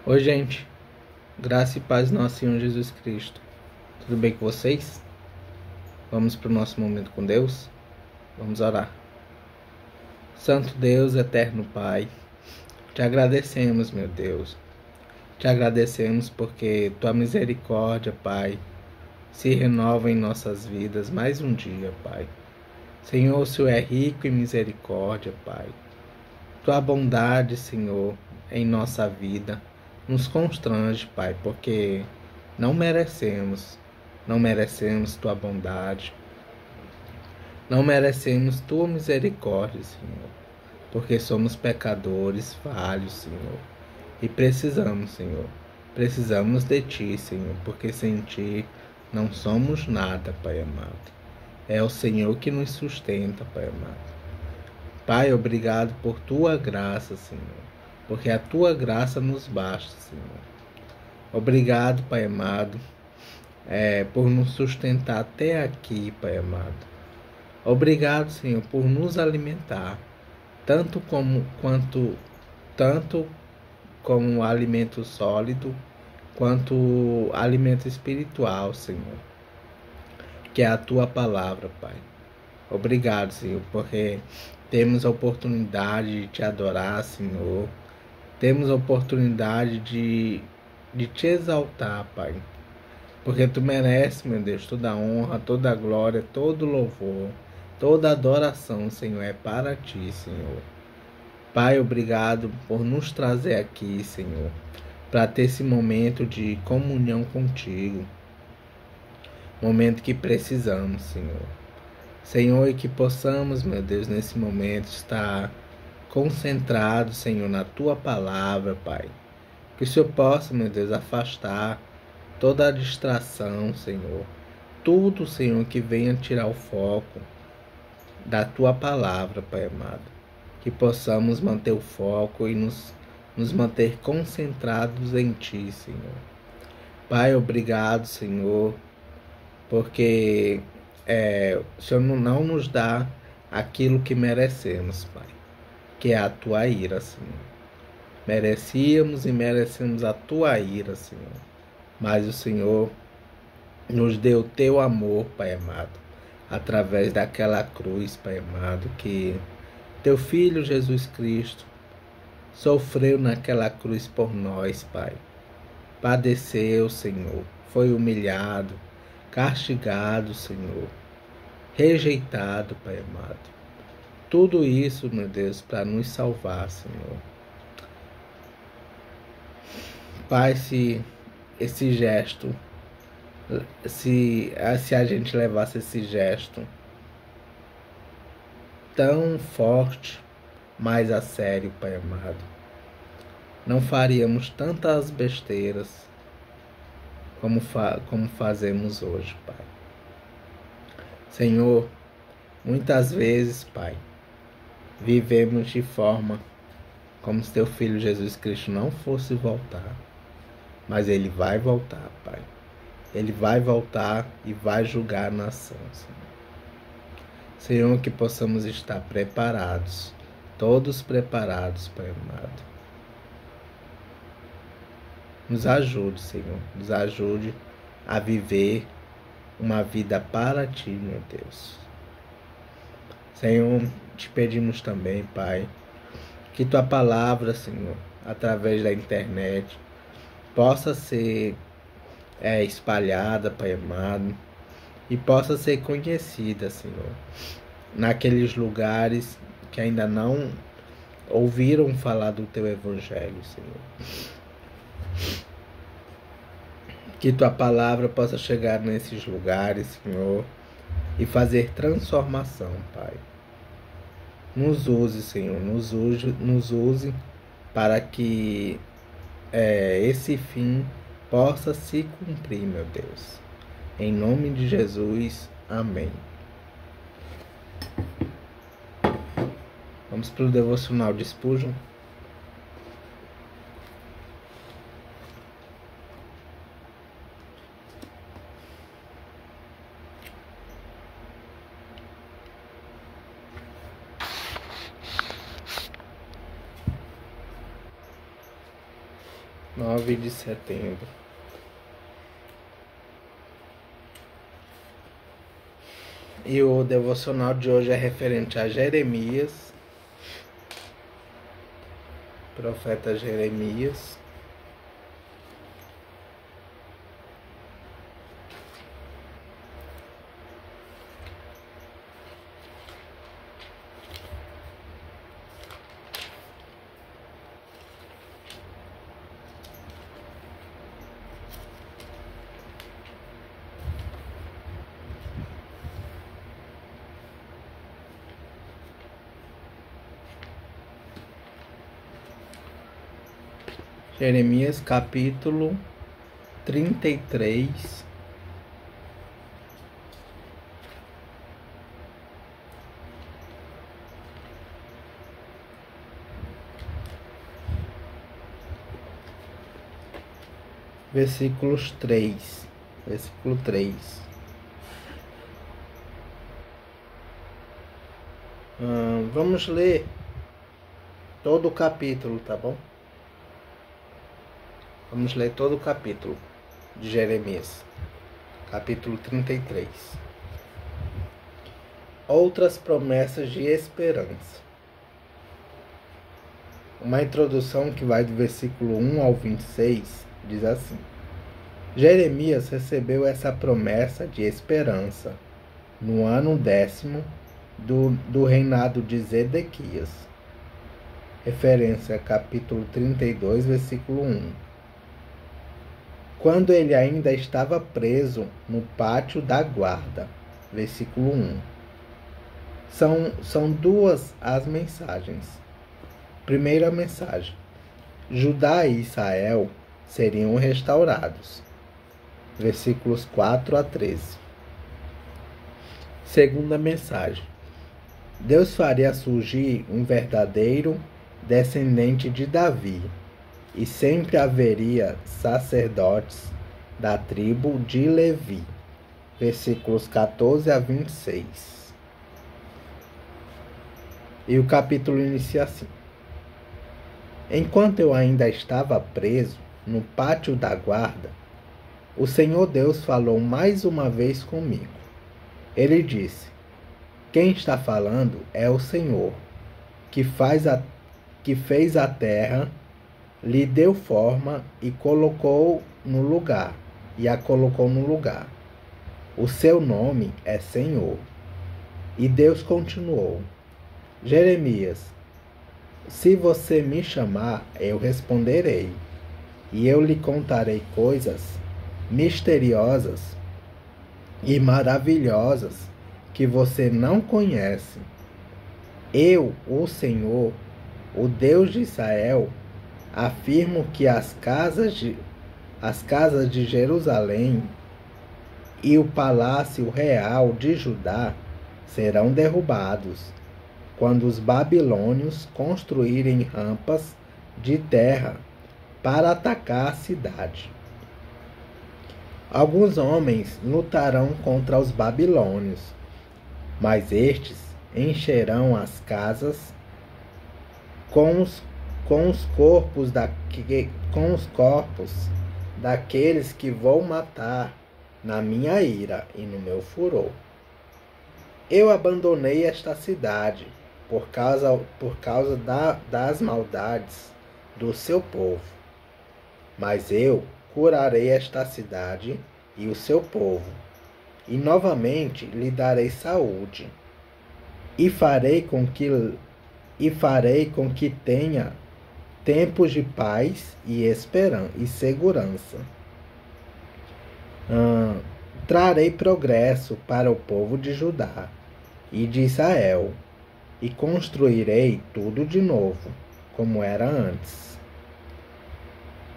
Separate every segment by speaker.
Speaker 1: Oi, gente. Graça e paz do nosso Senhor Jesus Cristo. Tudo bem com vocês? Vamos para o nosso momento com Deus? Vamos orar. Santo Deus, eterno Pai, te agradecemos, meu Deus. Te agradecemos porque tua misericórdia, Pai, se renova em nossas vidas mais um dia, Pai. Senhor, o Senhor é rico em misericórdia, Pai. Tua bondade, Senhor, em nossa vida nos constrange, Pai, porque não merecemos tua bondade, não merecemos tua misericórdia, Senhor, porque somos pecadores falhos, Senhor, e precisamos de ti, Senhor, porque sem ti não somos nada, Pai amado. É o Senhor que nos sustenta, Pai amado. Pai, obrigado por tua graça, Senhor, porque a tua graça nos basta, Senhor. Obrigado, Pai amado, por nos sustentar até aqui, Pai amado. Obrigado, Senhor, por nos alimentar, tanto como alimento sólido, quanto alimento espiritual, Senhor, que é a tua palavra, Pai. Obrigado, Senhor, porque temos a oportunidade de te adorar, Senhor. Temos a oportunidade de te exaltar, Pai. Porque tu mereces, meu Deus, toda a honra, toda a glória, todo o louvor, toda a adoração, Senhor, é para ti, Senhor. Pai, obrigado por nos trazer aqui, Senhor, para ter esse momento de comunhão contigo. Momento que precisamos, Senhor. Senhor, e que possamos, meu Deus, nesse momento estar concentrados, Senhor, na tua palavra, Pai. Que o Senhor possa, meu Deus, afastar toda a distração, Senhor. Tudo, Senhor, que venha tirar o foco da tua palavra, Pai amado. Que possamos manter o foco e nos manter concentrados em ti, Senhor. Pai, obrigado, Senhor, porque o Senhor não nos dá aquilo que merecemos, Pai, que é a tua ira, Senhor. Merecíamos e merecemos a tua ira, Senhor, mas o Senhor nos deu teu amor, Pai amado, através daquela cruz, Pai amado, que teu Filho Jesus Cristo sofreu naquela cruz por nós, Pai. Padeceu, Senhor, foi humilhado, castigado, Senhor, rejeitado, Pai amado. Tudo isso, meu Deus, para nos salvar, Senhor. Pai, se esse gesto, se a gente levasse esse gesto tão forte, mais a sério, Pai amado, não faríamos tantas besteiras como fazemos hoje, Pai. Senhor, muitas vezes, Pai, vivemos de forma como se teu Filho Jesus Cristo não fosse voltar. Mas ele vai voltar, Pai. Ele vai voltar e vai julgar a nação, Senhor. Senhor, que possamos estar preparados, todos preparados, Pai amado. Nos ajude, Senhor, nos ajude a viver uma vida para ti, meu Deus. Senhor, te pedimos também, Pai, que tua palavra, Senhor, através da internet, possa ser espalhada, Pai amado, e possa ser conhecida, Senhor, naqueles lugares que ainda não ouviram falar do teu evangelho, Senhor. Que tua palavra possa chegar nesses lugares, Senhor, e fazer transformação, Pai. Nos use, Senhor, nos use para que esse fim possa se cumprir, meu Deus. Em nome de Jesus, amém. Vamos para o devocional de Spurgeon. 9 de setembro. E o devocional de hoje é referente a Jeremias, profeta Jeremias. Jeremias capítulo 33, versículos 3. Versículo 3. Vamos ler todo o capítulo, tá bom? Vamos ler todo o capítulo de Jeremias, capítulo 33. Outras promessas de esperança. Uma introdução que vai do versículo 1 ao 26 diz assim: Jeremias recebeu essa promessa de esperança no ano 10º do reinado de Zedequias. Referência capítulo 32, versículo 1. Quando ele ainda estava preso no pátio da guarda. Versículo 1. São duas as mensagens. Primeira mensagem: Judá e Israel seriam restaurados. Versículos 4 a 13. Segunda mensagem: Deus faria surgir um verdadeiro descendente de Davi, e sempre haveria sacerdotes da tribo de Levi. Versículos 14 a 26. E o capítulo inicia assim: Enquanto eu ainda estava preso no pátio da guarda, o Senhor Deus falou mais uma vez comigo. Ele disse: Quem está falando é o Senhor, que fez a terra, lhe deu forma e a colocou no lugar. O seu nome é Senhor. E Deus continuou: Jeremias, se você me chamar, eu responderei, e eu lhe contarei coisas misteriosas e maravilhosas que você não conhece. Eu, o Senhor, o Deus de Israel, afirmo que as casas de Jerusalém e o palácio real de Judá serão derrubados quando os babilônios construírem rampas de terra para atacar a cidade. Alguns homens lutarão contra os babilônios, mas estes encherão as casas com os corpos daqueles que vou matar na minha ira e no meu furor. Eu abandonei esta cidade por causa das maldades do seu povo. Mas eu curarei esta cidade e o seu povo, e novamente lhe darei saúde, e farei com que tenha tempos de paz e esperança e segurança. Trarei progresso para o povo de Judá e de Israel, e construirei tudo de novo, como era antes.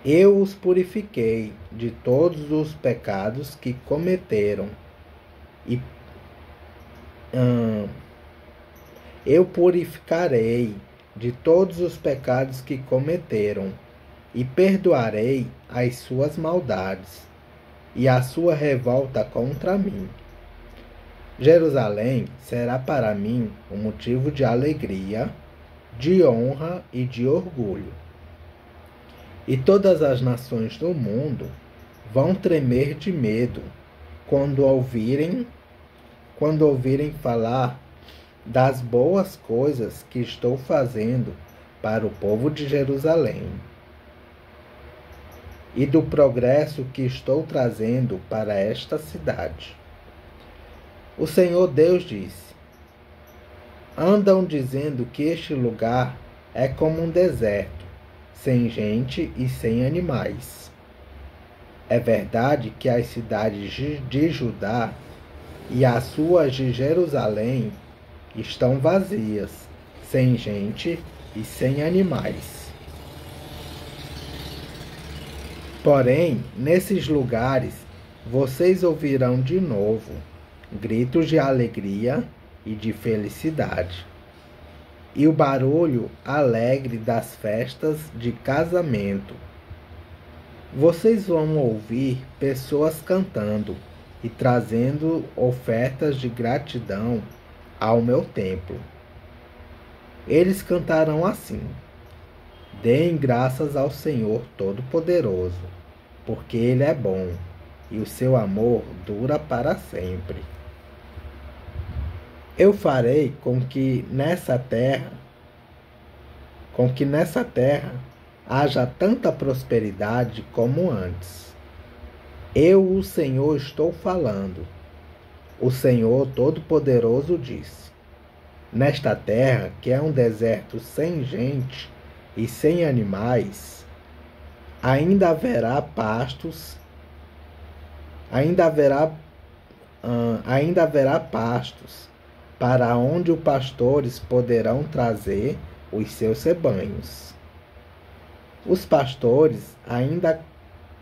Speaker 1: Eu os purifiquei de todos os pecados que cometeram, e eu purificarei de todos os pecados que cometeram, e perdoarei as suas maldades e a sua revolta contra mim. Jerusalém será para mim um motivo de alegria, de honra e de orgulho. E todas as nações do mundo vão tremer de medo quando ouvirem falar das boas coisas que estou fazendo para o povo de Jerusalém e do progresso que estou trazendo para esta cidade. O Senhor Deus disse: andam dizendo que este lugar é como um deserto, sem gente e sem animais. É verdade que as cidades de Judá e as suas de Jerusalém estão vazias, sem gente e sem animais. Porém, nesses lugares, vocês ouvirão de novo gritos de alegria e de felicidade, e o barulho alegre das festas de casamento. Vocês vão ouvir pessoas cantando e trazendo ofertas de gratidão ao meu templo. Eles cantarão assim: deem graças ao Senhor Todo-Poderoso, porque Ele é bom e o seu amor dura para sempre. Eu farei com que nessa terra haja tanta prosperidade como antes. Eu, o Senhor, estou falando. O Senhor Todo-Poderoso diz: nesta terra, que é um deserto sem gente e sem animais, ainda haverá pastos para onde os pastores poderão trazer os seus rebanhos. Os pastores ainda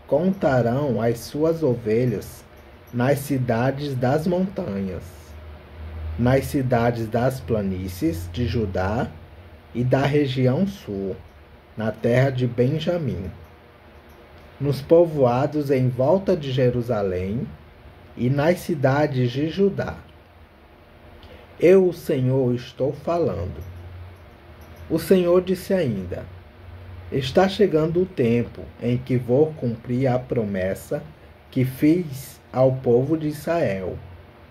Speaker 1: contarão as suas ovelhas nas cidades das montanhas, nas cidades das planícies de Judá e da região sul, na terra de Benjamim, nos povoados em volta de Jerusalém e nas cidades de Judá. Eu, o Senhor, estou falando. O Senhor disse ainda: está chegando o tempo em que vou cumprir a promessa que fiz ao povo de Israel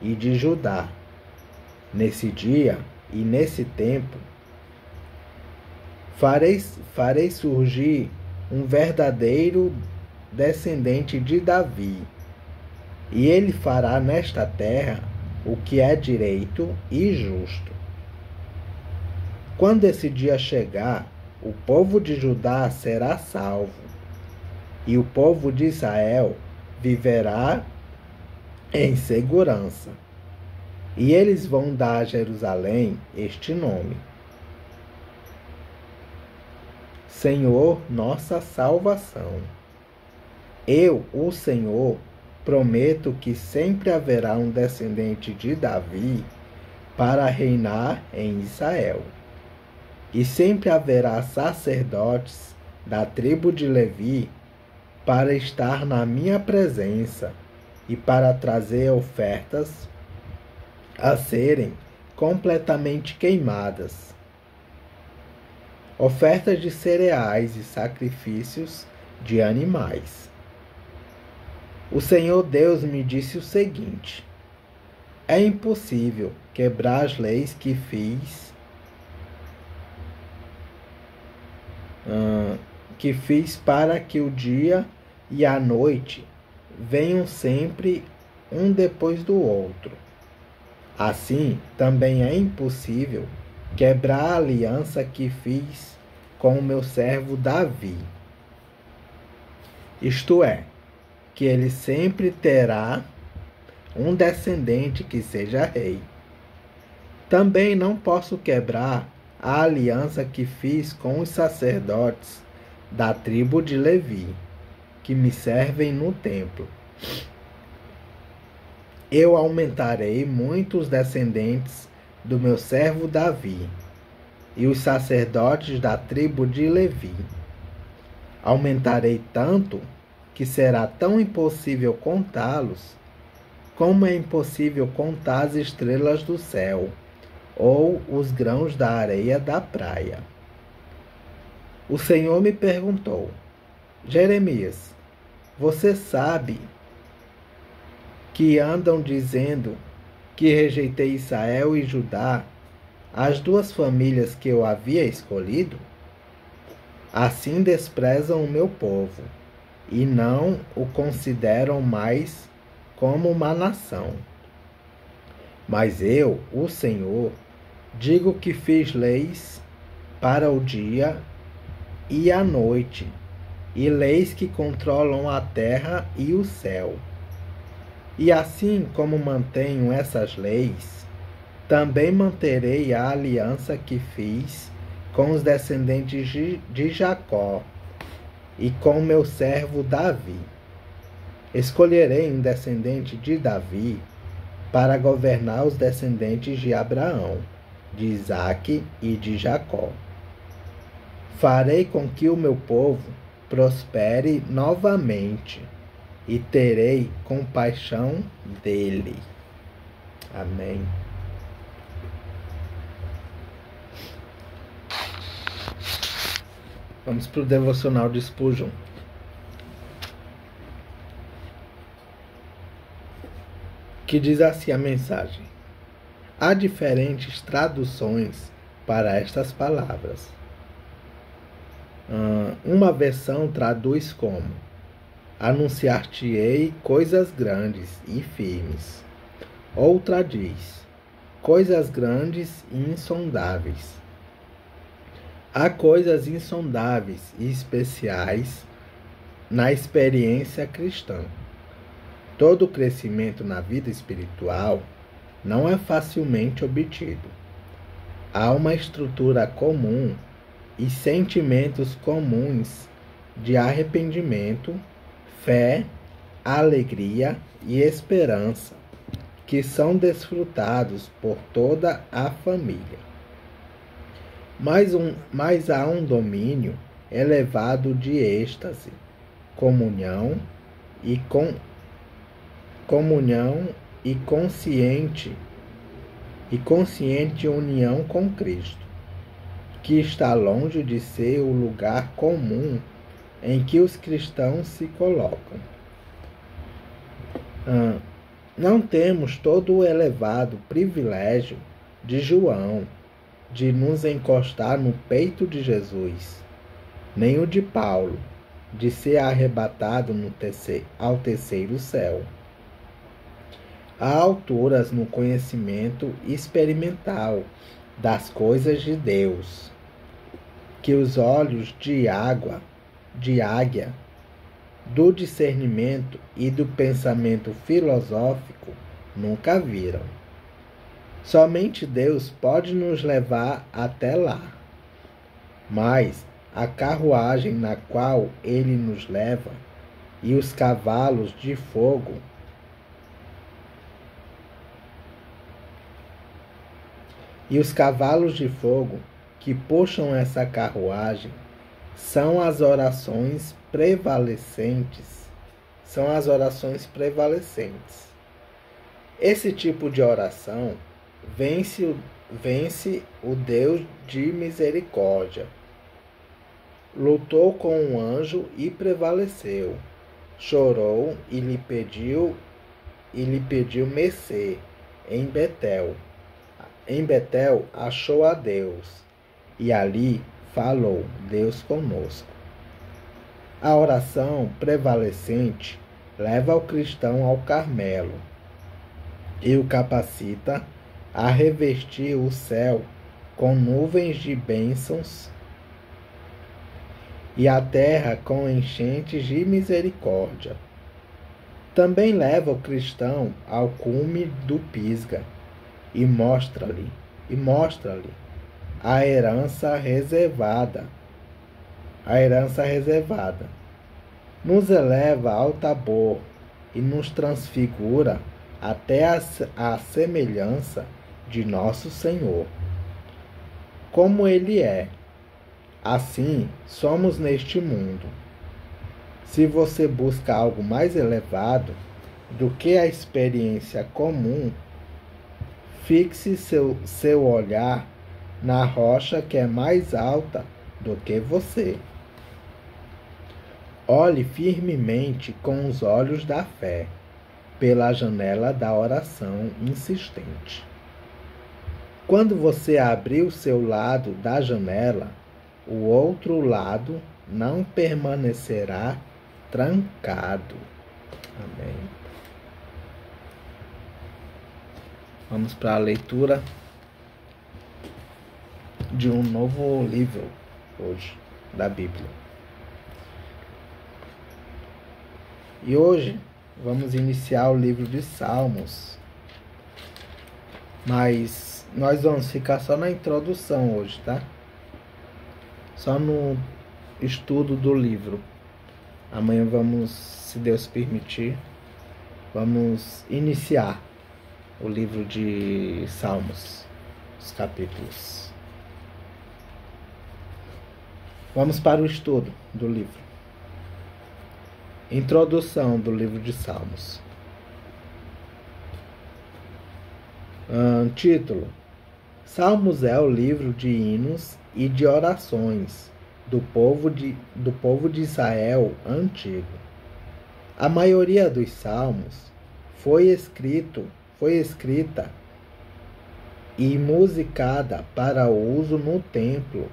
Speaker 1: e de Judá. Nesse dia e nesse tempo, farei surgir um verdadeiro descendente de Davi, e ele fará nesta terra o que é direito e justo. Quando esse dia chegar, o povo de Judá será salvo, e o povo de Israel viverá em segurança. E eles vão dar a Jerusalém este nome: Senhor, nossa salvação. Eu, o Senhor, prometo que sempre haverá um descendente de Davi para reinar em Israel. E sempre haverá sacerdotes da tribo de Levi para estar na minha presença e para trazer ofertas a serem completamente queimadas, ofertas de cereais e sacrifícios de animais. O Senhor Deus me disse o seguinte: é impossível quebrar as leis que fiz para que o dia e a noite venham sempre um depois do outro. Assim, também é impossível quebrar a aliança que fiz com o meu servo Davi. Isto é, que ele sempre terá um descendente que seja rei. Também não posso quebrar a aliança que fiz com os sacerdotes da tribo de Levi, que me servem no templo. Eu aumentarei muitos descendentes do meu servo Davi e os sacerdotes da tribo de Levi. Aumentarei tanto que será tão impossível contá-los, como é impossível contar as estrelas do céu ou os grãos da areia da praia. O Senhor me perguntou: Jeremias, você sabe que andam dizendo que rejeitei Israel e Judá, as duas famílias que eu havia escolhido? Assim desprezam o meu povo, e não o consideram mais como uma nação. Mas eu, o Senhor, digo que fiz leis para o dia e a noite, e leis que controlam a terra e o céu. E assim como mantenho essas leis, também manterei a aliança que fiz com os descendentes de Jacó e com meu servo Davi. Escolherei um descendente de Davi para governar os descendentes de Abraão, de Isaque e de Jacó. Farei com que o meu povo prospere novamente e terei compaixão dele. Amém. Vamos para o devocional de Spurgeon. Que diz assim a mensagem: há diferentes traduções para estas palavras. Uma versão traduz como: anunciar-te-ei coisas grandes e firmes. Outra diz: coisas grandes e insondáveis. Há coisas insondáveis e especiais na experiência cristã. Todo crescimento na vida espiritual não é facilmente obtido. Há uma estrutura comum e sentimentos comuns de arrependimento, fé, alegria e esperança, que são desfrutados por toda a família. Mas há um domínio elevado de êxtase, comunhão e consciente união com Cristo, que está longe de ser o lugar comum em que os cristãos se colocam. Não temos todo o elevado privilégio de João de nos encostar no peito de Jesus, nem o de Paulo de ser arrebatado ao terceiro céu. Há alturas no conhecimento experimental das coisas de Deus que os olhos de águia, do discernimento e do pensamento filosófico nunca viram. Somente Deus pode nos levar até lá. Mas a carruagem na qual Ele nos leva e os cavalos de fogo que puxam essa carruagem são as orações prevalecentes. Esse tipo de oração vence o Deus de misericórdia. Lutou com um anjo e prevaleceu. Chorou e lhe pediu mercê em Betel. Em Betel achou a Deus, e ali falou Deus conosco. A oração prevalecente leva o cristão ao Carmelo e o capacita a revestir o céu com nuvens de bênçãos e a terra com enchentes de misericórdia. Também leva o cristão ao cume do Pisga e mostra-lhe a herança reservada. Nos eleva ao Tabor e nos transfigura até a semelhança de nosso Senhor. Como Ele é, assim somos neste mundo. Se você busca algo mais elevado do que a experiência comum, fixe seu olhar na rocha que é mais alta do que você. Olhe firmemente com os olhos da fé, pela janela da oração insistente. Quando você abrir o seu lado da janela, o outro lado não permanecerá trancado. Amém. Vamos para a leitura de um novo livro hoje da Bíblia. E hoje vamos iniciar o livro de Salmos. Mas nós vamos ficar só na introdução hoje, tá? Só no estudo do livro. Amanhã vamos, se Deus permitir, vamos iniciar o livro de Salmos, os capítulos. Vamos para o estudo do livro. Introdução do livro de Salmos. Título: Salmos é o livro de hinos e de orações do povo de Israel antigo. A maioria dos salmos foi escrita e musicada para uso no templo,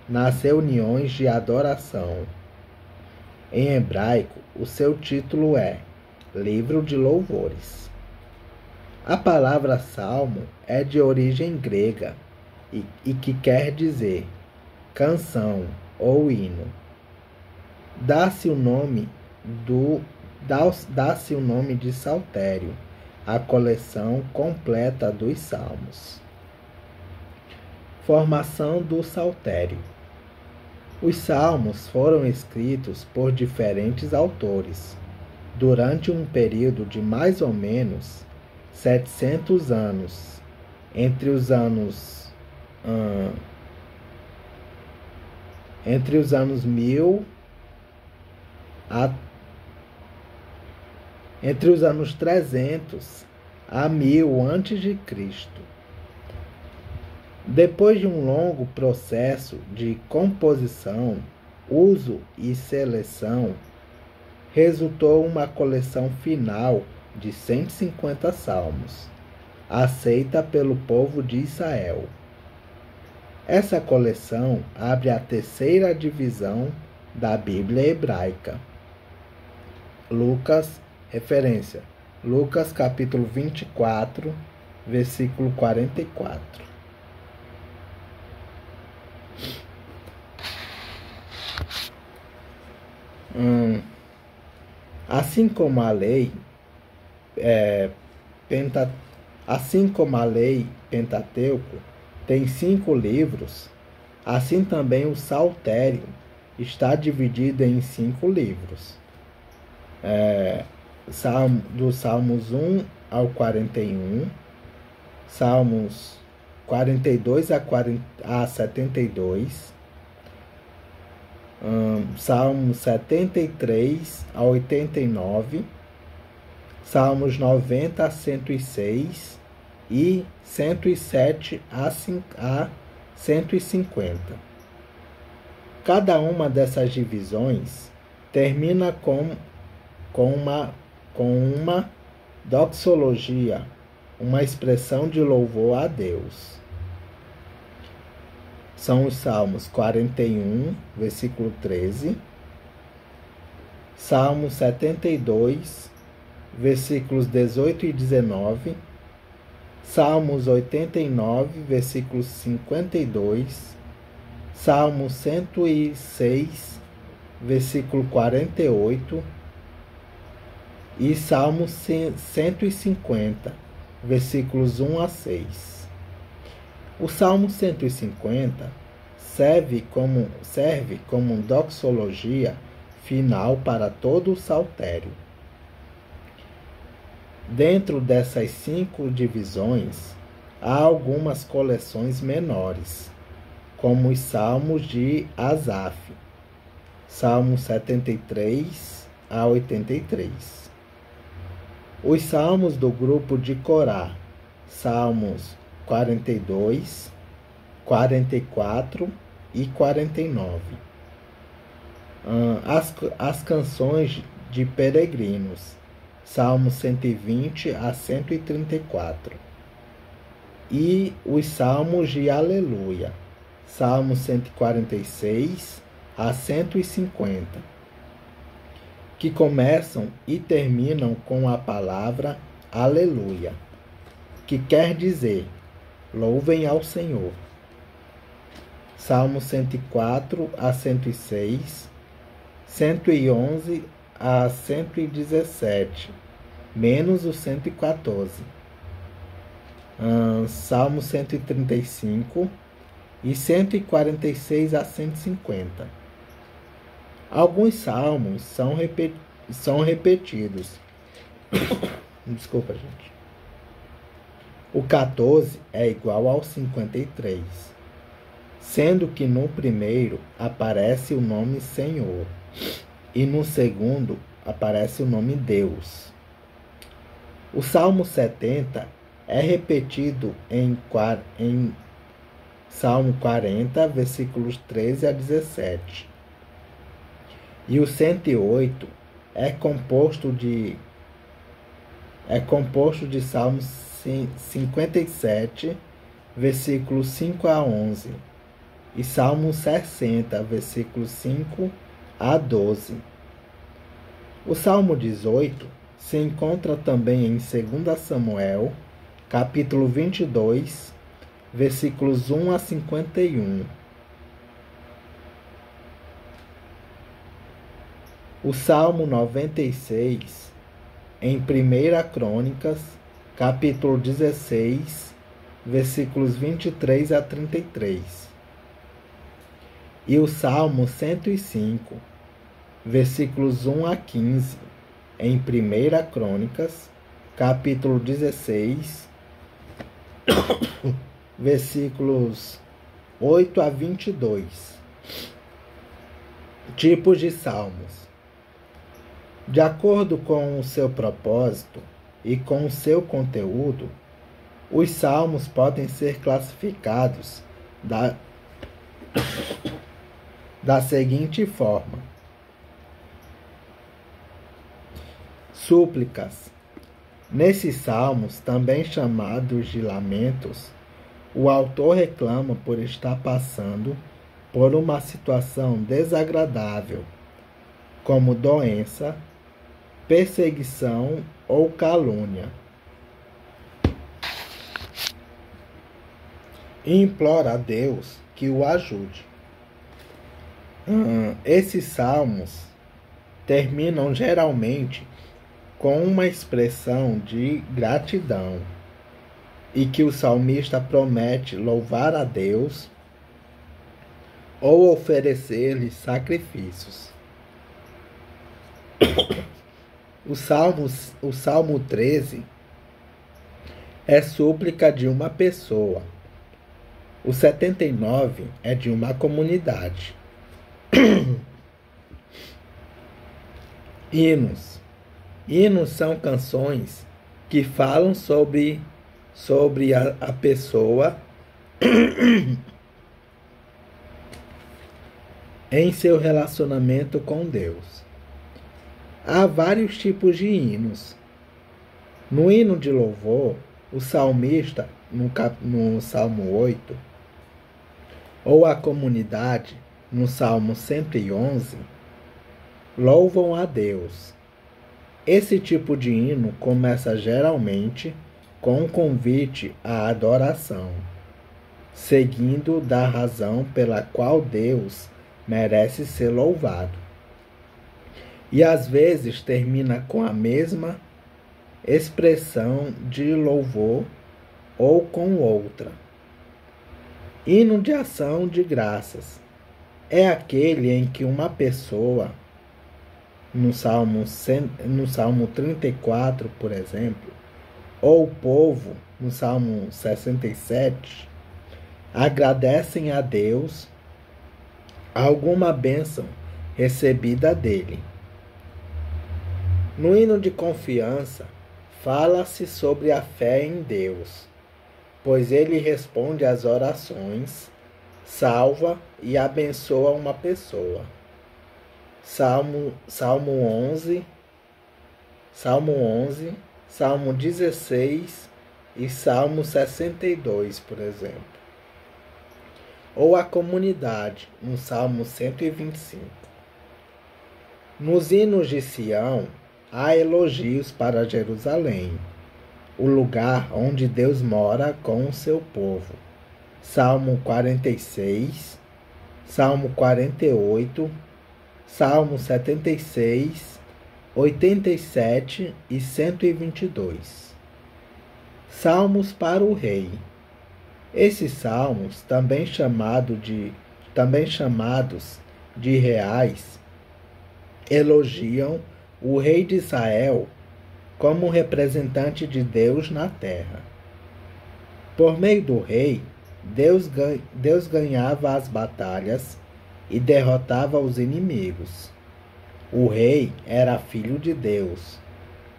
Speaker 1: nas reuniões de adoração. Em hebraico, o seu título é Livro de Louvores. A palavra salmo é de origem grega e que quer dizer canção ou hino. Dá-se o nome de saltério, a coleção completa dos salmos. Formação do saltério. Os salmos foram escritos por diferentes autores durante um período de mais ou menos 700 anos, entre os anos 300 a 1000 a.C. Depois de um longo processo de composição, uso e seleção, resultou uma coleção final de 150 salmos, aceita pelo povo de Israel. Essa coleção abre a terceira divisão da Bíblia hebraica. Referência: Lucas capítulo 24, versículo 44. Assim como a lei Pentateuco tem 5 livros, assim também o Saltério está dividido em 5 livros. Dos Salmos 1 ao 41, Salmos 42 a 72, Salmos 73 a 89, Salmos 90 a 106 e 107 a 150. Cada uma dessas divisões termina com uma doxologia, uma expressão de louvor a Deus. São os Salmos 41, versículo 13, Salmos 72, versículos 18 e 19, Salmos 89, versículos 52, Salmos 106, versículo 48 e Salmos 150, versículos 1 a 6. O Salmo 150 serve como doxologia final para todo o saltério. Dentro dessas 5 divisões, há algumas coleções menores, como os Salmos de Asaf, Salmos 73 a 83. Os Salmos do grupo de Corá, Salmos 42, 44 e 49. As canções de peregrinos, Salmos 120 a 134. E os salmos de aleluia, Salmos 146 a 150, que começam e terminam com a palavra aleluia, que quer dizer louvem ao Senhor. Salmos 104 a 106, 111 a 117, menos o 114. Salmo 135 e 146 a 150. Alguns salmos são repetidos. Desculpa, gente. O 14 é igual ao 53, sendo que no primeiro aparece o nome Senhor e no segundo aparece o nome Deus. O Salmo 70 é repetido em Salmo 40, versículos 13 a 17. E o 108 é composto de Salmos 57, versículos 5 a 11. E Salmo 60, versículos 5 a 12. O Salmo 18 se encontra também em 2 Samuel, capítulo 22, versículos 1 a 51. O Salmo 96, em 1 Crônicas, capítulo 16, versículos 23 a 33. E o Salmo 105, versículos 1 a 15, em 1 Crônicas, capítulo 16, versículos 8 a 22. Tipos de salmos. De acordo com o seu propósito e com o seu conteúdo, os salmos podem ser classificados da seguinte forma: súplicas. Nesses salmos, também chamados de lamentos, o autor reclama por estar passando por uma situação desagradável, como doença, perseguição ou calúnia, e implora a Deus que o ajude. Esses salmos terminam geralmente com uma expressão de gratidão e que o salmista promete louvar a Deus ou oferecer-lhe sacrifícios. O Salmo 13 é súplica de uma pessoa. O 79 é de uma comunidade. Hinos. Hinos são canções que falam sobre a pessoa em seu relacionamento com Deus. Há vários tipos de hinos. No hino de louvor, o salmista, no Salmo 8, ou a comunidade, no Salmo 111, louvam a Deus. Esse tipo de hino começa geralmente com um convite à adoração, seguindo da razão pela qual Deus merece ser louvado. E às vezes termina com a mesma expressão de louvor ou com outra. Hino de ação de graças é aquele em que uma pessoa, no Salmo 34, por exemplo, ou o povo, no Salmo 67, agradecem a Deus alguma bênção recebida dele. No hino de confiança, fala-se sobre a fé em Deus, pois ele responde às orações, salva e abençoa uma pessoa. Salmo 11, Salmo 16 e Salmo 62, por exemplo. Ou a comunidade, no Salmo 125. Nos hinos de Sião, há elogios para Jerusalém, o lugar onde Deus mora com o seu povo. Salmo 46, Salmo 48, Salmo 76, 87 e 122. Salmos para o rei. Esses salmos, também chamados de reais, elogiam o rei de Israel como representante de Deus na terra. Por meio do rei, Deus ganhava as batalhas e derrotava os inimigos. O rei era filho de Deus,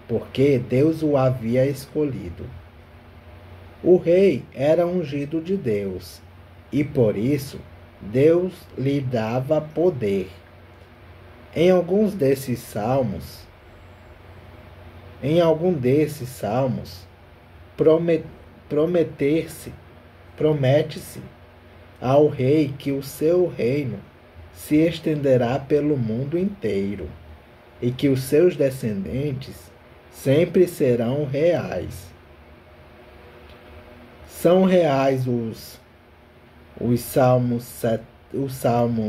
Speaker 1: porque Deus o havia escolhido. O rei era ungido de Deus, e por isso Deus lhe dava poder. Em algum desses salmos, promete-se ao rei que o seu reino se estenderá pelo mundo inteiro e que os seus descendentes sempre serão reais. São reais os salmos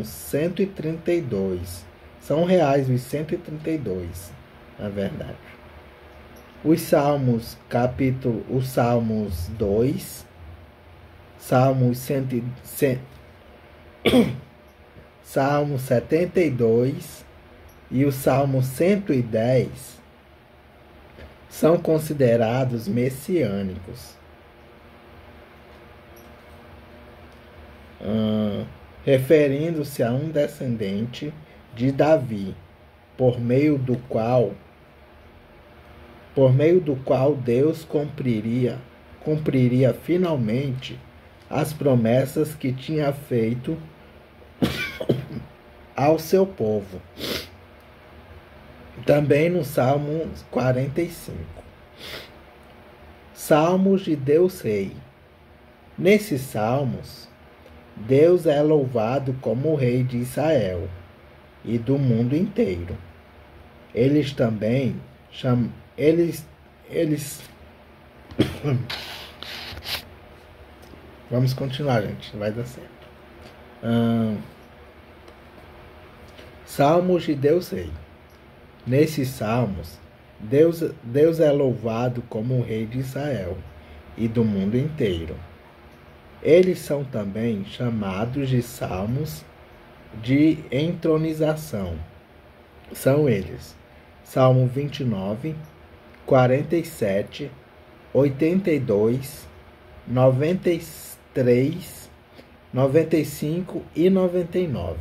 Speaker 1: 132. São reais os 132, na verdade. Os salmos 2, Salmo 72 e o Salmo 110 são considerados messiânicos, referindo-se a um descendente de Davi, por meio do qual Deus cumpriria finalmente as promessas que tinha feito ao seu povo. Também no Salmo 45. Salmos de Deus Rei. Nesses salmos, Deus é louvado como o Rei de Israel e do mundo inteiro. Eles também chamam. Vamos continuar, gente. Vai dar certo. Salmos de Deus Rei. Nesses salmos, Deus é louvado como o Rei de Israel e do mundo inteiro. Eles são também chamados de salmos de entronização. São eles: Salmo 29, 47, 82, 93, 95 e 99.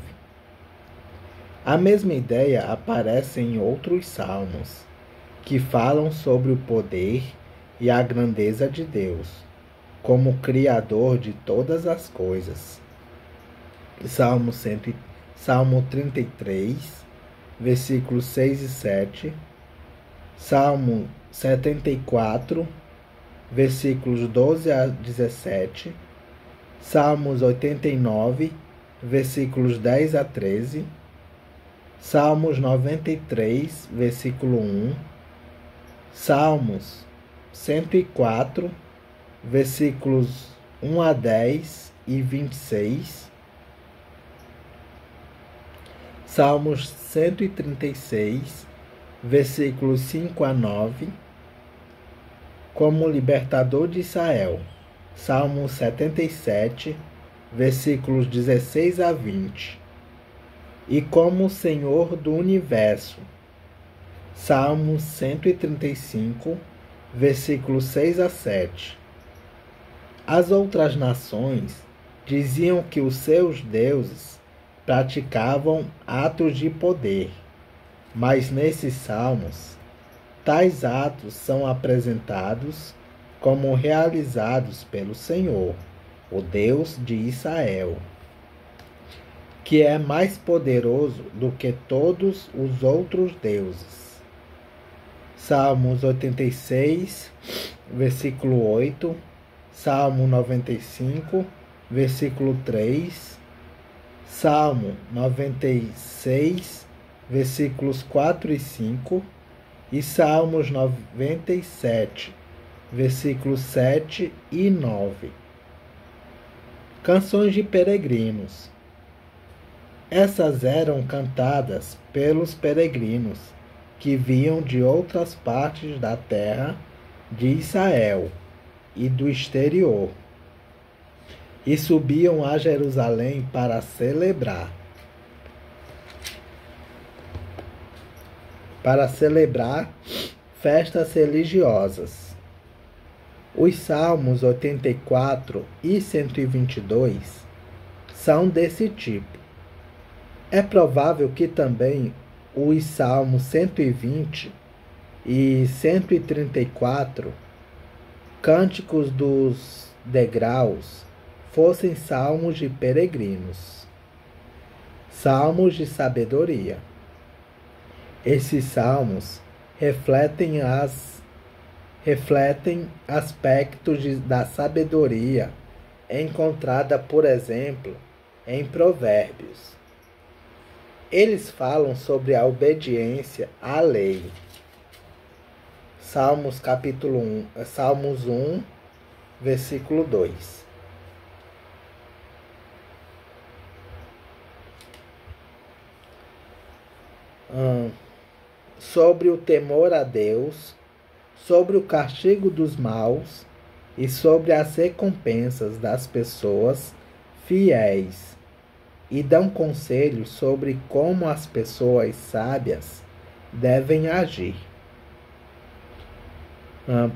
Speaker 1: A mesma ideia aparece em outros salmos, que falam sobre o poder e a grandeza de Deus, como Criador de todas as coisas. Salmo 33, versículos 6 e 7, Salmo 74, versículos 12 a 17, Salmos 89, versículos 10 a 13, Salmos 93, versículo 1, Salmos 104, versículos 1 a 10 e 26, Salmos 136, versículos 5 a 9, como libertador de Israel, Salmo 77, versículos 16 a 20, e como Senhor do Universo, Salmo 135, versículos 6 a 7. As outras nações diziam que os seus deuses praticavam atos de poder, mas nesses salmos, tais atos são apresentados como realizados pelo Senhor, o Deus de Israel, que é mais poderoso do que todos os outros deuses. Salmos 86, versículo 8, Salmo 95, versículo 3, Salmo 96, versículos 4 e 5, e Salmos 97, versículos 7 e 9. Canções de peregrinos. Essas eram cantadas pelos peregrinos que vinham de outras partes da terra de Israel e do exterior, e subiam a Jerusalém para celebrar festas religiosas. Os Salmos 84 e 122 são desse tipo. É provável que também os Salmos 120 e 134, Cânticos dos Degraus, fossem salmos de peregrinos. Salmos de sabedoria. Esses salmos refletem aspectos da sabedoria encontrada, por exemplo, em Provérbios. Eles falam sobre a obediência à lei. Salmos 1, versículo 2. Sobre o temor a Deus, sobre o castigo dos maus e sobre as recompensas das pessoas fiéis, e dão conselhos sobre como as pessoas sábias devem agir.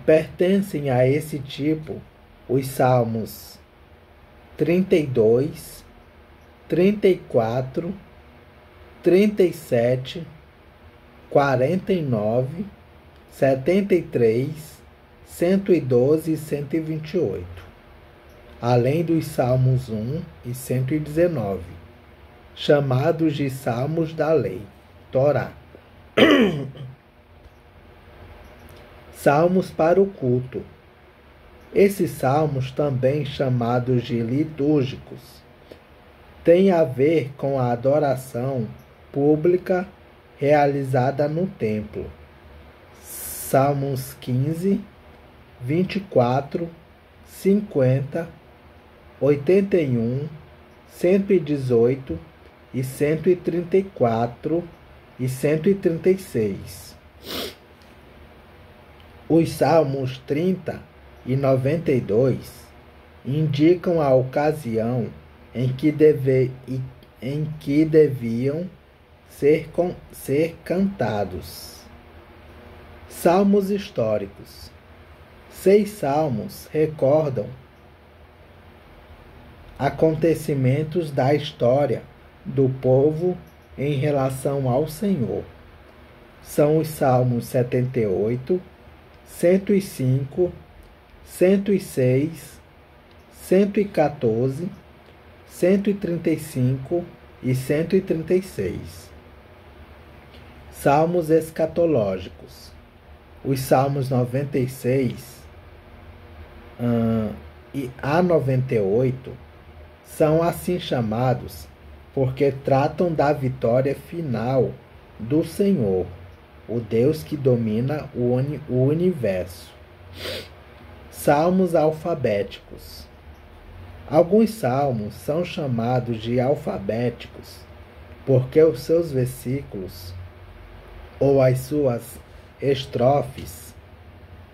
Speaker 1: Pertencem a esse tipo os Salmos 32, 34, 37, 49, 73, 112 e 128, além dos Salmos 1 e 119, chamados de Salmos da Lei, Torá. Salmos para o culto. Esses salmos, também chamados de litúrgicos, têm a ver com a adoração pública realizada no templo. Salmos 15, 24, 50, 81, 118 e 134 e 136. Os Salmos 30 e 92 indicam a ocasião em que deviam ser cantados. Salmos históricos. 6 salmos recordam acontecimentos da história do povo em relação ao Senhor. São os Salmos 78, 105, 106, 114, 135 e 136. Salmos escatológicos. Os Salmos 96 e a 98 são assim chamados porque tratam da vitória final do Senhor, o Deus que domina o universo. Salmos alfabéticos. Alguns salmos são chamados de alfabéticos porque os seus versículos ou as suas estrofes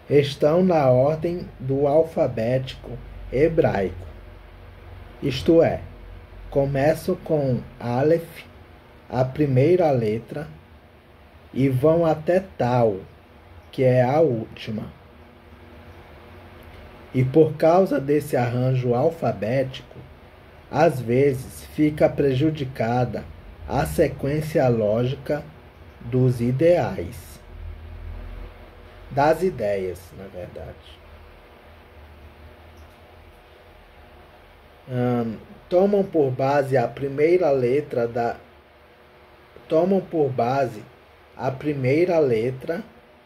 Speaker 1: estão na ordem do alfabético hebraico. Isto é, começam com Aleph, a primeira letra, e vão até Tal, que é a última. E por causa desse arranjo alfabético, às vezes fica prejudicada a sequência lógica dos ideais. Das ideias, na verdade. tomam por base a primeira letra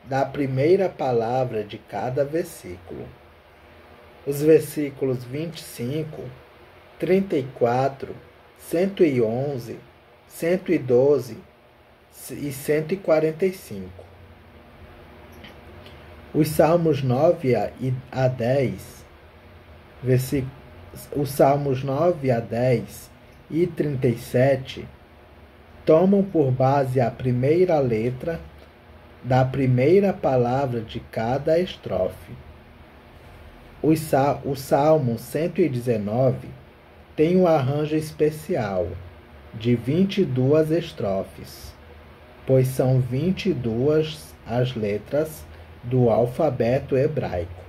Speaker 1: da primeira palavra de cada versículo. Os versículos 25, 34, 111, 112 e 145. Os Salmos 9 a 10, os Salmos 9 a 10 e 37 tomam por base a primeira letra da primeira palavra de cada estrofe. O Salmo 119 tem um arranjo especial de 22 estrofes, pois são 22 as letras do alfabeto hebraico.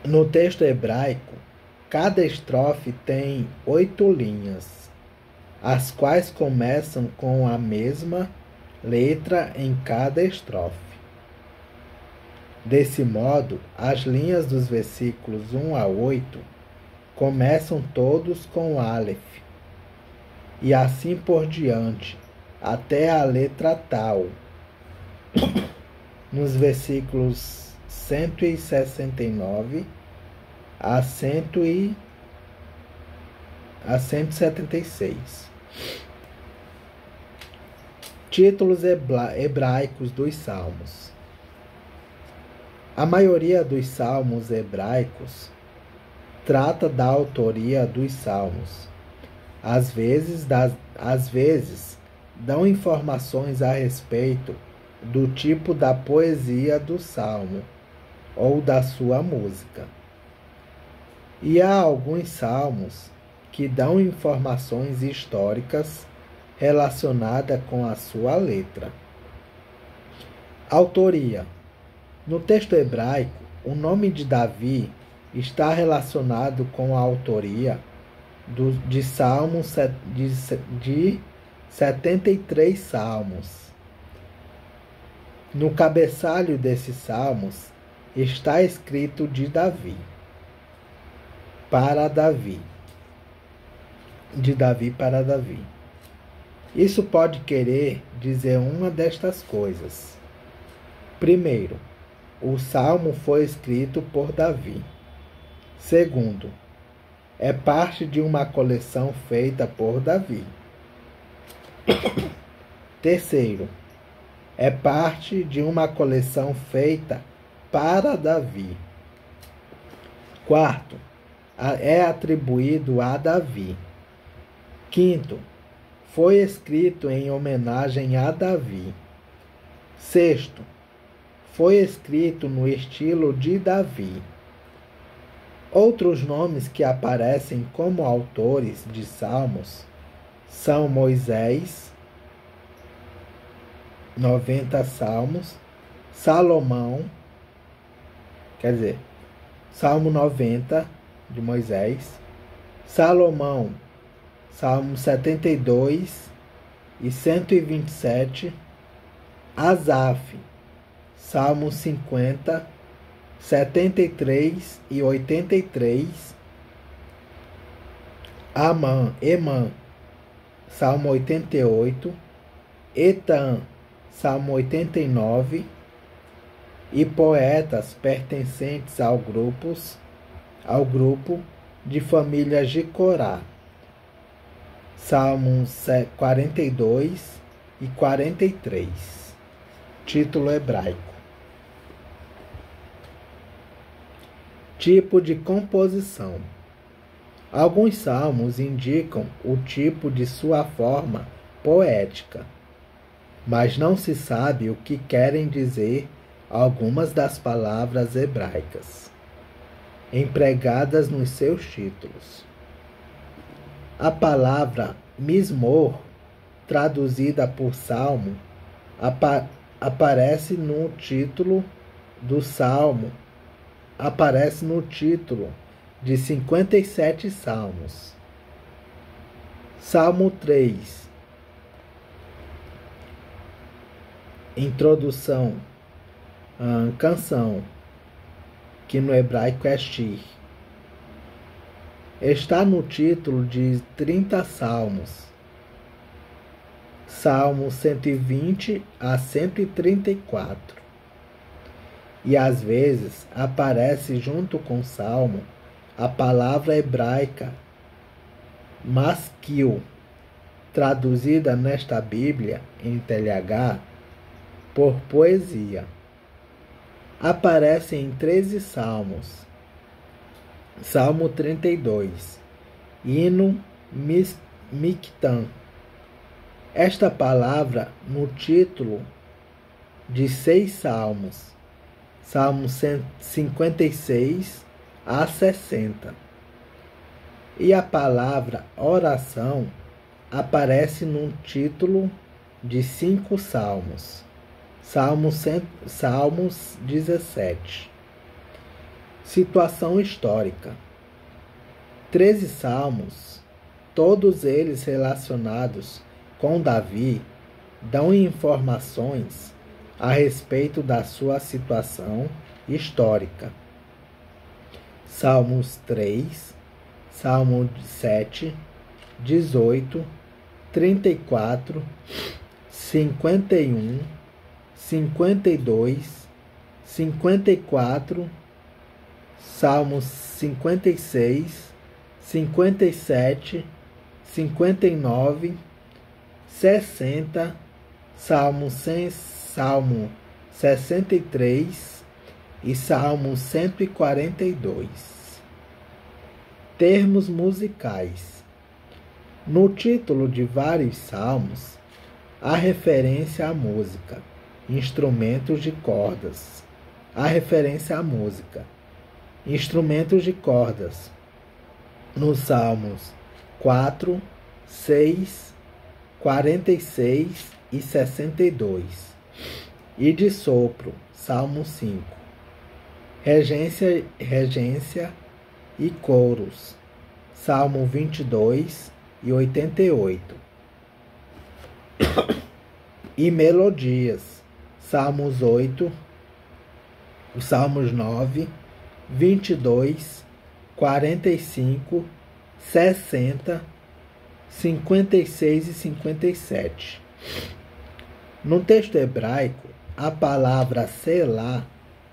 Speaker 1: No texto hebraico, cada estrofe tem 8 linhas, as quais começam com a mesma letra em cada estrofe. Desse modo, as linhas dos versículos 1 a 8 começam todos com Aleph, e assim por diante, até a letra Tal. Nos versículos 169 a 176. Títulos hebraicos dos Salmos. A maioria dos salmos hebraicos trata da autoria dos salmos. Às vezes dão informações a respeito do tipo da poesia do salmo ou da sua música. E há alguns salmos que dão informações históricas relacionadas com a sua letra. Autoria. No texto hebraico, o nome de Davi está relacionado com a autoria de 73 salmos. No cabeçalho desses salmos está escrito de Davi, para Davi, de Davi para Davi. Isso pode querer dizer uma destas coisas. Primeiro, o salmo foi escrito por Davi. Segundo, é parte de uma coleção feita por Davi. Terceiro, é parte de uma coleção feita para Davi. Quarto, é atribuído a Davi. Quinto, foi escrito em homenagem a Davi. Sexto, foi escrito no estilo de Davi. Outros nomes que aparecem como autores de salmos são Moisés, 90 salmos, Salomão, Salmo 90 de Moisés, Salomão, Salmo 72 e 127, Asaf, Salmo 50, 73 e 83, Emã, Salmo 88, Etan, Salmo 89, e poetas pertencentes ao grupo de famílias de Corá, Salmos 42 e 43. Título hebraico. Tipo de composição. Alguns salmos indicam o tipo de sua forma poética, mas não se sabe o que querem dizer algumas das palavras hebraicas empregadas nos seus títulos. A palavra mismor, traduzida por salmo, aparece no título do salmo, aparece no título de 57 salmos. Salmo 3. Introdução. Canção, que no hebraico é shir. está no título de 30 salmos, Salmos 120 a 134. E às vezes aparece junto com o salmo a palavra hebraica masquil, traduzida nesta Bíblia em TLH por poesia. Aparece em 13 salmos. Salmo 32, hino Mictã. Esta palavra no título de 6 salmos, Salmos 56 a 60. E a palavra oração aparece no título de 5 salmos, Salmos 17. Situação histórica. 13 salmos, todos eles relacionados com Davi, dão informações a respeito da sua situação histórica. Salmos 3, Salmo 7, 18, 34, 51, 52, 54, Salmos 56, 57, 59, 60, Salmo 63 e Salmo 142. Termos musicais. No título de vários salmos, há referência à música, instrumentos de cordas. Há referência à música, instrumentos de cordas. Nos Salmos 4, 6, 46 e 62. E de sopro, Salmo 5. Regência e coros, Salmo 22 e 88. E melodias, Salmos 8, Salmos 9, 22, 45, 60, 56 e 57. No texto hebraico, a palavra Selá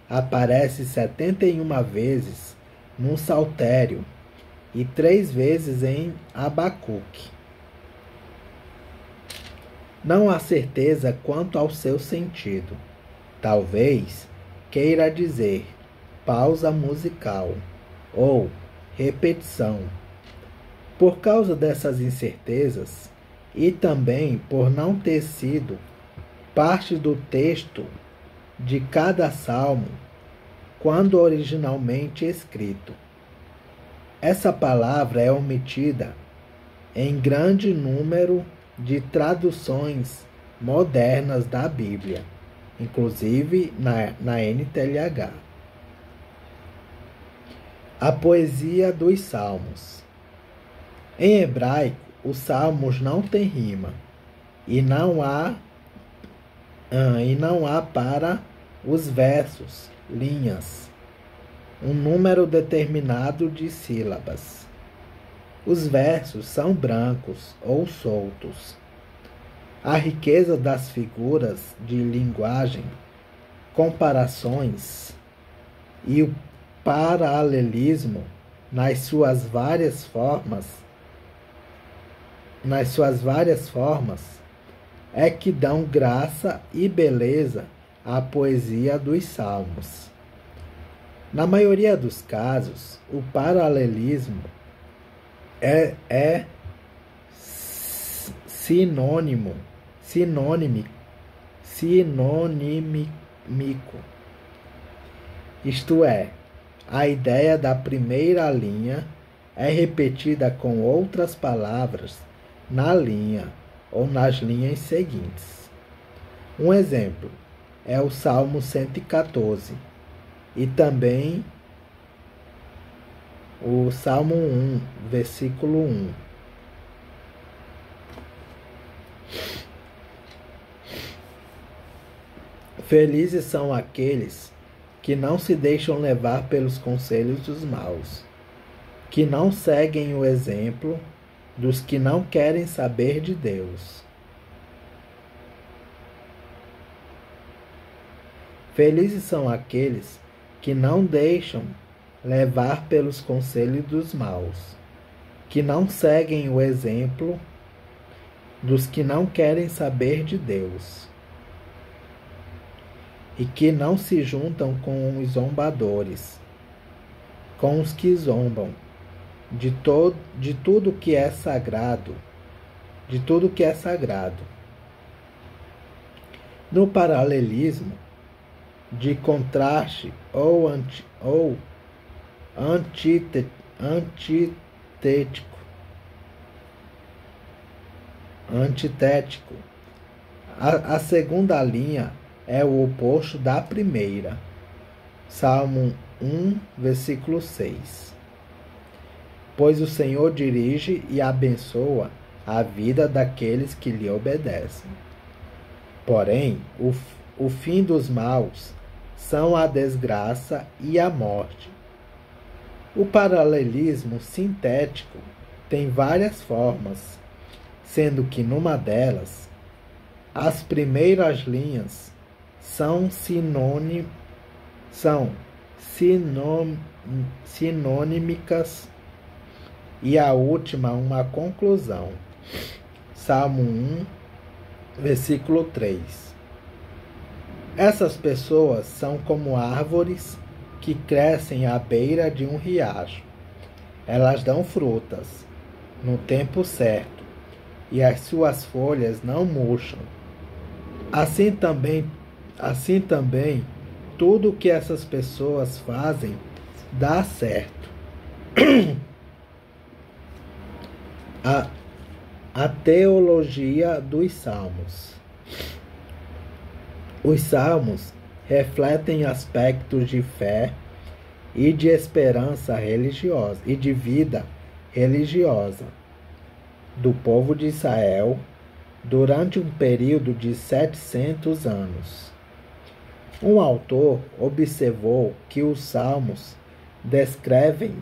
Speaker 1: aparece 71 vezes no Saltério e 3 vezes em Abacuque. Não há certeza quanto ao seu sentido. Talvez queira dizer pausa musical ou repetição. Por causa dessas incertezas e também por não ter sido parte do texto de cada salmo quando originalmente escrito, essa palavra é omitida em grande número de traduções modernas da Bíblia, inclusive na NTLH. A poesia dos salmos. Em hebraico, os salmos não têm rima e não há para os versos, linhas, um número determinado de sílabas. Os versos são brancos ou soltos. A riqueza das figuras de linguagem, comparações e o paralelismo nas suas várias formas é que dão graça e beleza à poesia dos salmos. Na maioria dos casos, o paralelismo é sinônimo, sinonímico. Isto é, a ideia da primeira linha é repetida com outras palavras na linha ou nas linhas seguintes. Um exemplo é o Salmo 114 e também o Salmo 1, versículo 1. Felizes são aqueles que não se deixam levar pelos conselhos dos maus, que não seguem o exemplo dos que não querem saber de Deus. Felizes são aqueles que não deixam levar pelos conselhos dos maus, que não seguem o exemplo dos que não querem saber de Deus, e que não se juntam com os zombadores, com os que zombam de tudo que é sagrado, de tudo que é sagrado. No paralelismo de contraste ou antitético, a segunda linha é o oposto da primeira. Salmo 1, versículo 6. Pois o Senhor dirige e abençoa a vida daqueles que lhe obedecem. Porém, o fim dos maus são a desgraça e a morte. O paralelismo sintético tem várias formas, sendo que numa delas, as primeiras linhas são sinônimicas e a última uma conclusão. Salmo 1, versículo 3. Essas pessoas são como árvores que crescem à beira de um riacho. Elas dão frutas no tempo certo e as suas folhas não murcham. Assim também, tudo que essas pessoas fazem dá certo. A teologia dos Salmos. Os Salmos refletem aspectos de fé e de esperança religiosa e de vida religiosa do povo de Israel durante um período de 700 anos. Um autor observou que os Salmos descrevem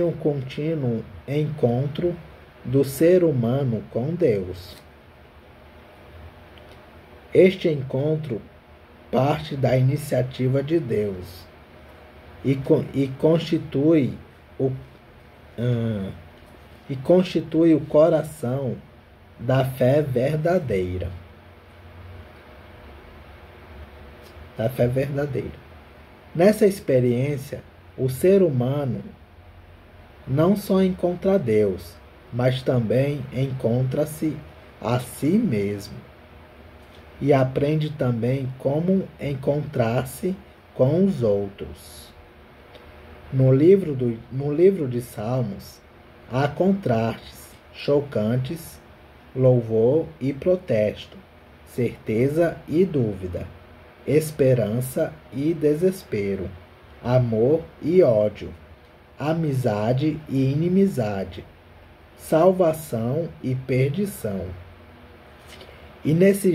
Speaker 1: um contínuo encontro do ser humano com Deus. Este encontro parte da iniciativa de Deus e constitui o coração da fé verdadeira. Nessa experiência, o ser humano não só encontra Deus, mas também encontra-se a si mesmo. E aprende também como encontrar-se com os outros. No livro de Salmos, há contrastes chocantes, louvor e protesto, certeza e dúvida, esperança e desespero, amor e ódio, amizade e inimizade, salvação e perdição. E nesse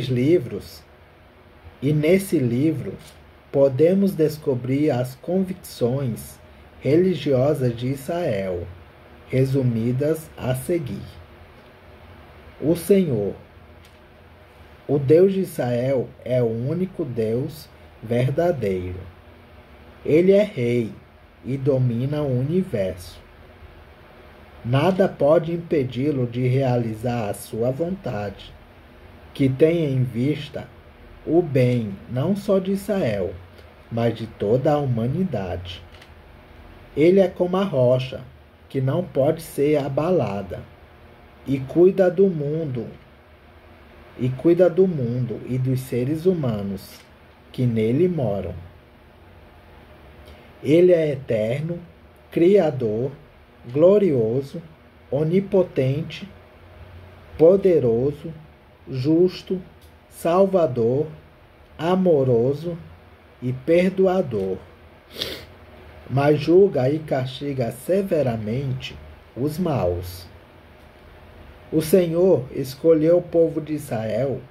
Speaker 1: livro, podemos descobrir as convicções religiosas de Israel, resumidas a seguir. O Senhor, o Deus de Israel, é o único Deus verdadeiro. Ele é rei e domina o universo. Nada pode impedi-lo de realizar a sua vontade, que tem em vista o bem não só de Israel, mas de toda a humanidade. Ele é como a rocha, que não pode ser abalada, e cuida do mundo e dos seres humanos que nele moram. Ele é eterno, criador, glorioso, onipotente, poderoso, justo, salvador, amoroso e perdoador, mas julga e castiga severamente os maus. O Senhor escolheu o povo de Israel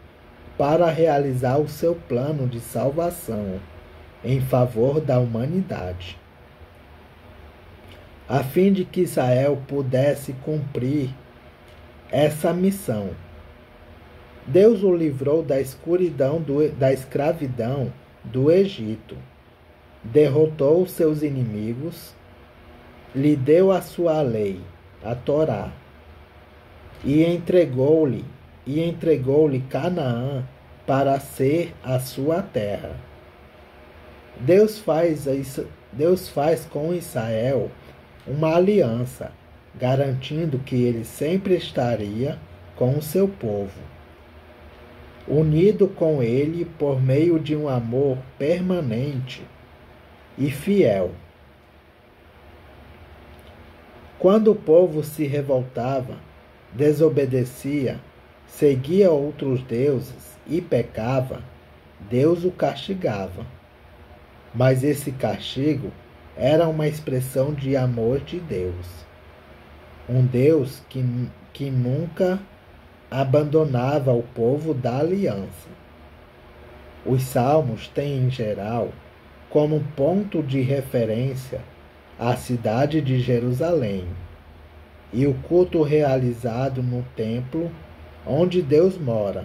Speaker 1: para realizar o seu plano de salvação em favor da humanidade. a fim de que Israel pudesse cumprir essa missão. Deus o livrou da escuridão, da escravidão do Egito, derrotou seus inimigos, lhe deu a sua lei, a Torá, e entregou-lhe Canaã para ser a sua terra. Deus faz com Israel uma aliança, garantindo que ele sempre estaria com o seu povo, unido com ele por meio de um amor permanente e fiel. Quando o povo se revoltava, desobedecia, seguia outros deuses e pecava, Deus o castigava. Mas esse castigo era uma expressão de amor de Deus. Um Deus que nunca abandonava o povo da aliança. Os salmos têm, em geral, como ponto de referência a cidade de Jerusalém e o culto realizado no templo onde Deus mora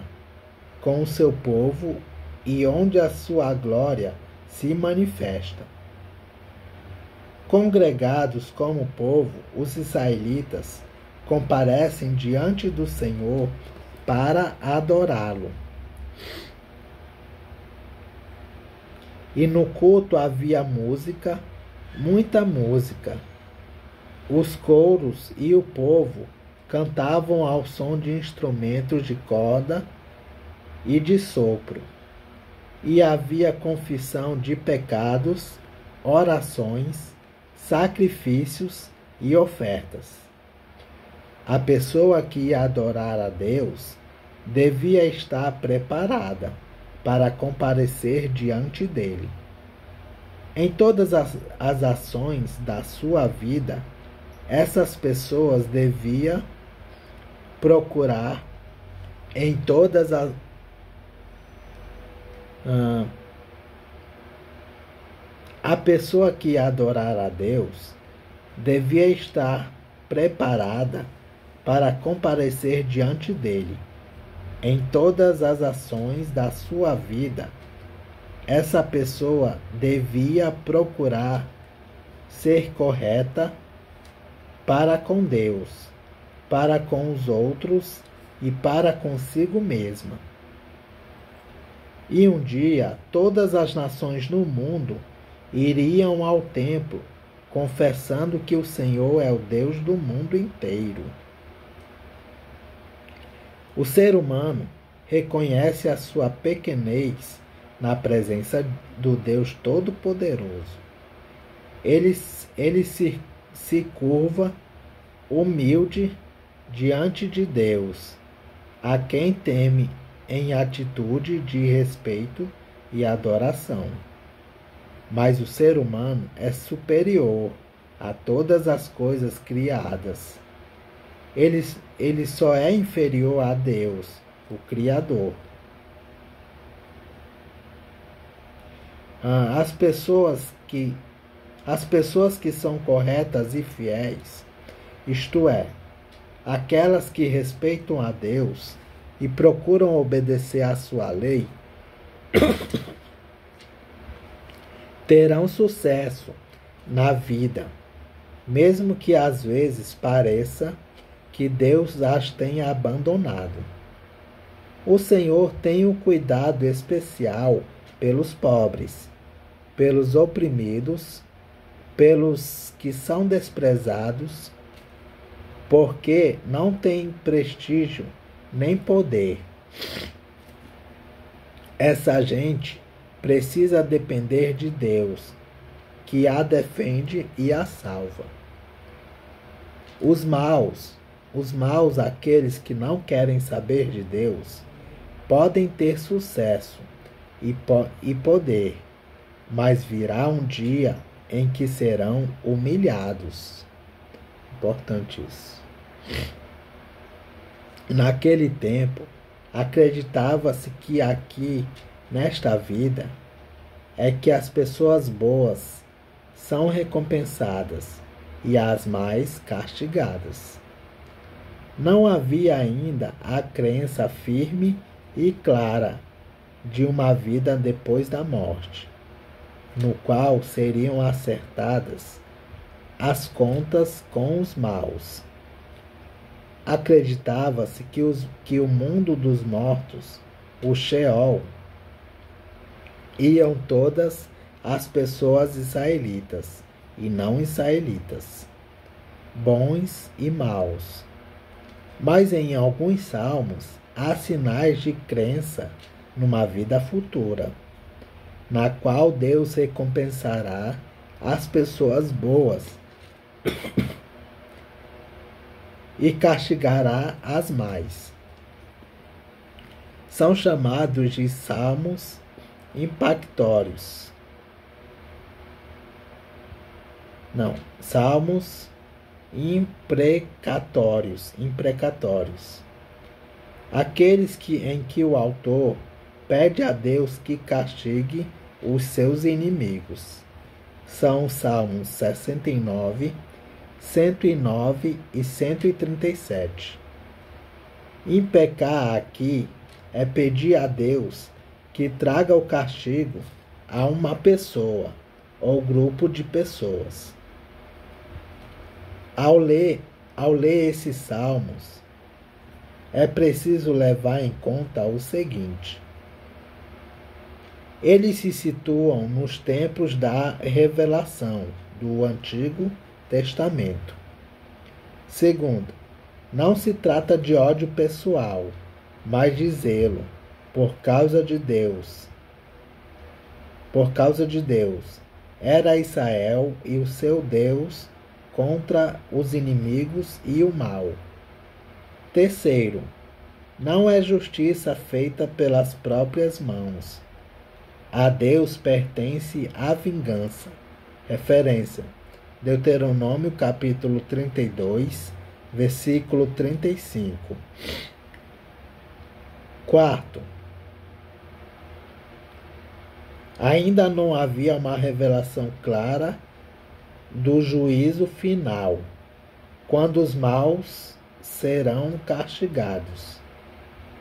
Speaker 1: com o seu povo e onde a sua glória se manifesta. Congregados como povo, os israelitas comparecem diante do Senhor para adorá-lo. E no culto havia música, muita música. Os coros e o povo cantavam ao som de instrumentos de corda e de sopro. E havia confissão de pecados, orações, sacrifícios e ofertas. A pessoa que ia adorar a Deus devia estar preparada para comparecer diante dele. Em todas as ações da sua vida, essas pessoas deviam procurar em todas as a pessoa que ia adorar a Deus devia estar preparada para comparecer diante dele. Em todas as ações da sua vida, essa pessoa devia procurar ser correta para com Deus, para com os outros e para consigo mesma. E um dia todas as nações no mundo iriam ao templo, confessando que o Senhor é o Deus do mundo inteiro. O ser humano reconhece a sua pequenez na presença do Deus Todo-Poderoso. Ele se curva humilde diante de Deus, a quem teme em atitude de respeito e adoração. Mas o ser humano é superior a todas as coisas criadas. Ele só é inferior a Deus, o Criador. As pessoas que são corretas e fiéis, isto é, aquelas que respeitam a Deus e procuram obedecer à sua lei, terão sucesso na vida, mesmo que às vezes pareça que Deus as tenha abandonado. O Senhor tem um cuidado especial pelos pobres, pelos oprimidos, pelos que são desprezados, porque não têm prestígio nem poder. Essa gente precisa depender de Deus, que a defende e a salva. Os maus, aqueles que não querem saber de Deus, podem ter sucesso e poder, mas virá um dia em que serão humilhados. Importante isso. Naquele tempo, acreditava-se que aqui, nesta vida, é que as pessoas boas são recompensadas e as mais castigadas. Não havia ainda a crença firme e clara de uma vida depois da morte, no qual seriam acertadas as contas com os maus. Acreditava-se que o mundo dos mortos, o Sheol, iam todas as pessoas israelitas e não israelitas, bons e maus. Mas em alguns salmos há sinais de crença numa vida futura, na qual Deus recompensará as pessoas boas e castigará as más. São chamados de salmos impactórios. Salmos imprecatórios. Aqueles em que o autor pede a Deus que castigue os seus inimigos. São os Salmos 69, 109 e 137. Impecar aqui é pedir a Deus que traga o castigo a uma pessoa ou grupo de pessoas. Ao ler esses salmos, é preciso levar em conta o seguinte: eles se situam nos tempos da revelação do Antigo Testamento. Segundo, não se trata de ódio pessoal, mas de zelo por causa de Deus. Era Israel e o seu Deus contra os inimigos e o mal. Terceiro, não é justiça feita pelas próprias mãos. A Deus pertence a vingança. Referência: Deuteronômio capítulo 32, versículo 35. Quarto, ainda não havia uma revelação clara do juízo final, quando os maus serão castigados.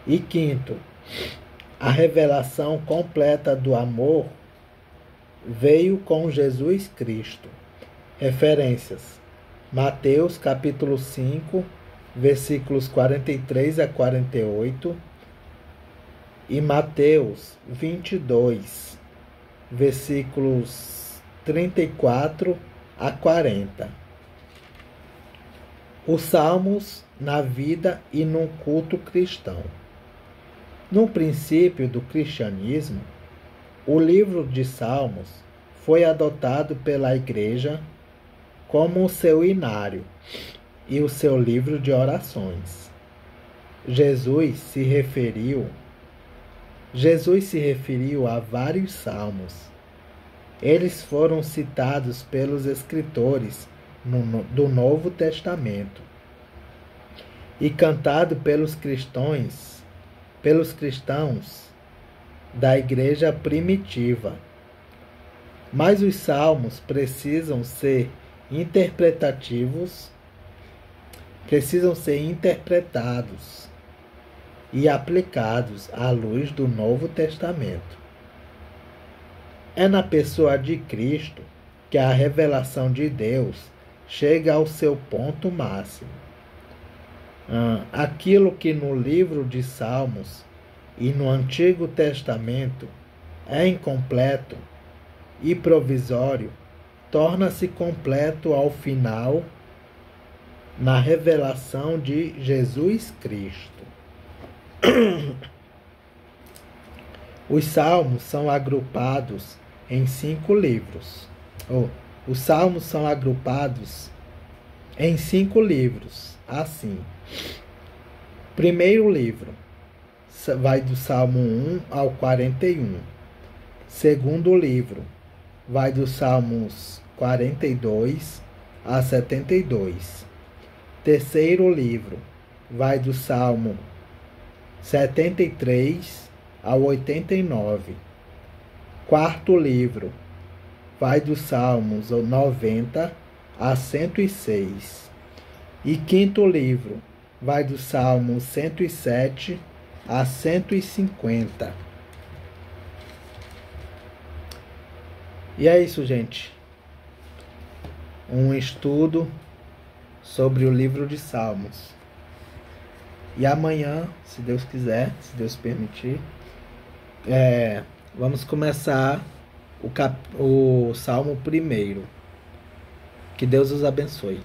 Speaker 1: E quinto, a revelação completa do amor veio com Jesus Cristo. Referências: Mateus capítulo 5, versículos 43 a 48 e Mateus 22, versículos 34 a 40. Os salmos na vida e no culto cristão. No princípio do cristianismo, o livro de Salmos foi adotado pela Igreja como o seu inário e o seu livro de orações. Jesus se referiu a vários salmos. Eles foram citados pelos escritores do Novo Testamento e cantado pelos cristãos da igreja primitiva. Mas os salmos precisam ser interpretados e aplicados à luz do Novo Testamento. É na pessoa de Cristo que a revelação de Deus chega ao seu ponto máximo. Aquilo que no livro de Salmos e no Antigo Testamento é incompleto e provisório, torna-se completo ao final na revelação de Jesus Cristo. Os salmos são agrupados em 5 livros. Os salmos são agrupados em 5 livros, assim. Primeiro livro vai do Salmo 1 ao 41. Segundo livro vai dos Salmos 42 a 72. Terceiro livro vai do Salmo 73 ao 89. Quarto livro vai dos Salmos 90 a 106. E quinto livro vai do Salmo 107 a 150. E é isso, gente. Um estudo sobre o livro de Salmos. E amanhã, se Deus quiser, se Deus permitir, vamos começar o Salmo 1. Que Deus os abençoe.